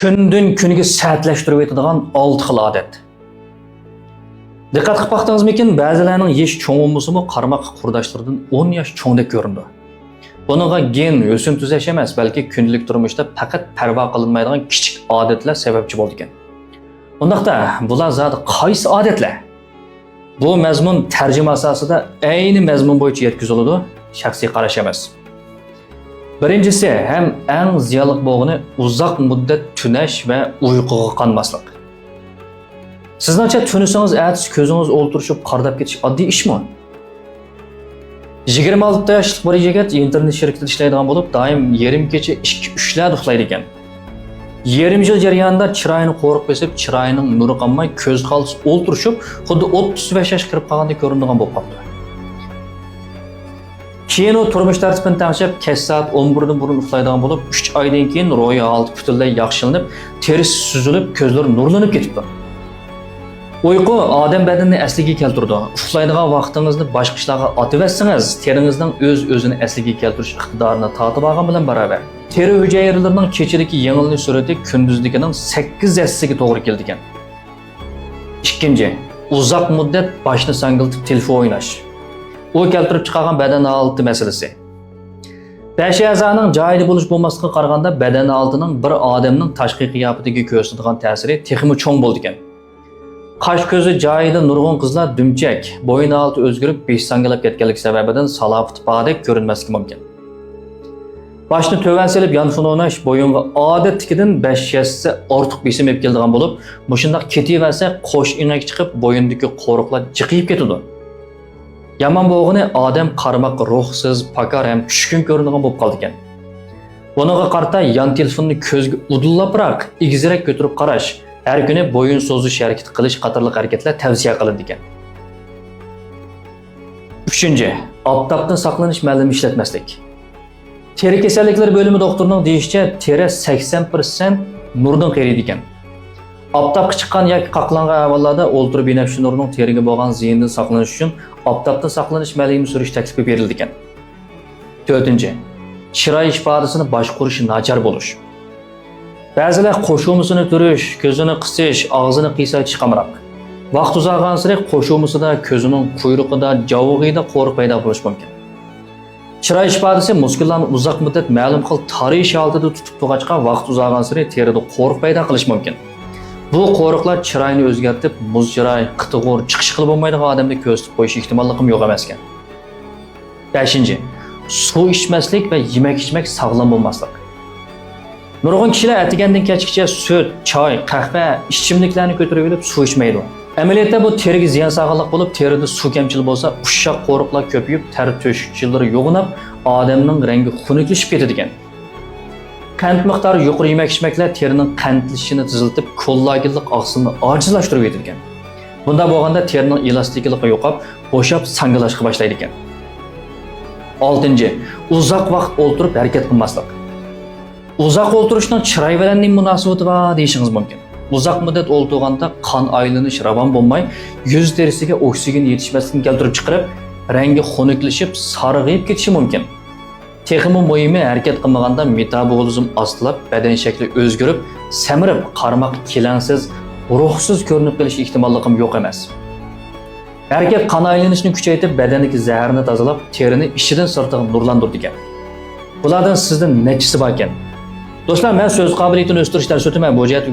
Kündün kuniga sertleştirib etadigan 6 xil odat. Diqqat qilib baxtыңizmikin, ba'zilarning yesh cho'ng bo'lsa-mu, qarmoq qurdoshlaridan 10 yosh cho'ngdek ko'rindi. Buningga gen o'sim tuzash emas, balki kundalik turmushda faqat parvo qilinmaydigan kichik odatlar sababchi bo'ldi ekan. Undaqda bular zodi qaysi odatlar? Bu mazmun tarjima asosida ayni mazmun bo'yicha yetkaziladi, shaxsiy qarash emas. Birinchisi ham eng ziyonli bo'lgani uzoq muddat tunash va uyquga qonmaslik. Sizningcha tunusangiz ertasi ko'zingiz o'ltirishib qardab ketish oddiy ishmi? 26 yoshlik bir yigit internet shirkatida ishlaydigan bo'lib, doim yarim kecha 2-3 lar uxlaydi ekan. Yarim yil jarayonida chiroyini qo'rib besib, chiroyining nuri qolmay, ko'z qaltis o'ltirishib, xuddi 35 yosh kirib qolgandek ko'rinadigan bo'lib qoldi. Keyin u turmush tartibini tanishib, kech soat 11 dan burun uxlaydigan bo'lib, 3 oydan keyin ro'yi holati butunlay yaxshilanib, terisi suzilib, ko'zlari nurlanib ketibdi. Uyqu odam badanini asliga keltirdi. Uxlaydigan vaqtingizni boshqa ishlarga otaversangiz, terinizning o'z-o'zini asliga keltirish iqtidorini tatib olgan bilan barobar. Teri hujayralarining kechadagi yengillik surati kunduzdagining 8 yassiga to'g'ri keldi ekan. Ikkinchi, uzoq muddat boshni sangiltib telefon o'ynash. U keltirib chiqargan badan holati masalasi. Besh a'zoning joyida bo'lish bo'lmasligiga qaraganda badan holatining bir odamning tashqi qiyofatiga ko'rsatadigan ta'siri texmi cho'ng bo'ldi ekan. Qash ko'zi joyida nurg'un qizlar dumchak, bo'yin holati o'zgarib besh sangilab ketganlik sababidan salofat podek ko'rinmasligi mumkin. Boshni to'van selib yonfun o'ynash bo'yinga odatdagidan 5 yassa ortiq besim olib keladigan bo'lib, mushundaq ketaversa qo'sh ingak chiqib bo'yindagi qo'riqlar jiqiyib ketadi. Yaman bo'lgani odam qarmoq ruhsiz, pakar ham tushkun ko'rinadigan bo'lib qoldi ekan. Buningga qarata yon telefonni ko'zga udillabroq, egizrak ko'tarib qarash, har kuni bo'yin so'zish harakat qilish qatorliq harakatlar tavsiya qilindi ekan. 3. Oftobdan saqlanish ma'lum ishlatmaslik. Teri kasalliklari bo'limi doktorining deyishicha, teri 80% nurdan qeriydi ekan. Oftobga chiqqan yoki qaqlangan ahvollarda o'ltirib binafshi nurning teriga bo'lgan ziyindan saqlanish uchun oftobda saqlanish ma'lumi surish taklifi berildi ekan. 4. Chiroy ifodasini boshqarish nachar bo'lish. Ba'zilar qo'shuvmisini turish, ko'zini qisish, og'zini qiysayish qamroq. Vaqt uzoqgan sari qo'shuvmisida ko'zining quyrug'ida, javog'ida qo'riq paydo bo'lishi mumkin. Chiroy ifodasi muskullarni uzoq muddat ma'lum xil tarish holatida tutib turg'achqa vaqt uzoqgan sari terida qo'riq paydo qilish mumkin. Bu qo'riqlar chiroyni o'zgartirib, muz chiroy, qitig'ur, chiqish qilib bo'lmaydigan odamni ko'rsatib qo'yish ehtimolligim yo'q emas ekan. 5. Suv ichmaslik va yemak ichmak sog'lom bo'lmaslik. Nurg'un kishilar atigandan kechgacha sut, choy, qahva, ichimliklarni ko'tarib olib suv ichmaydi. Amaliyotda bu teriga ziyon sog'liq bo'lib, terida suv kamchilik bo'lsa, ushshaq qo'riqlar ko'payib, ter to'shqichlari yo'g'inib, odamning rangi xunuklashib ketadi ekan. Qand miqdori yuqori yemak-ichmaklar terining qandlashini tezlatib, kollagenlik oqsilni ojizlashtirib etilgan. Bunda bo'lganda terining elastikligi yo'qolib, bo'shab sangilashga boshlaydi ekan. 6. Uzoq vaqt o'ltirib harakat qilmaslik. Uzoq o'ltirishning chiroy bilan nima munosabati bor deyishingiz mumkin. Uzoq muddat o'ltirganda qon aylanish ravon bo'lmay, yuz terisiga oksigen yetishmasligini keltirib chiqarib, rangi xunuklashib, sarg'ayib ketishi mumkin. Texmi muhimi harakat qilmaganda metabolizm ostlab, badan shakli o'zgarib, samirib, qarmoq kelansiz, ruhsiz ko'rinib qolish ehtimolligim yo'q emas. Harakat qon aylanishini kuchaytirib, badandagi zaharni tozalab, terini ichidan sirtiga nurlantirdi ekan. Bulardan sizdan nechisi bor ekan? Do'stlar, men so'z qobiliyatini o'stirishdan so'taman, bu jihat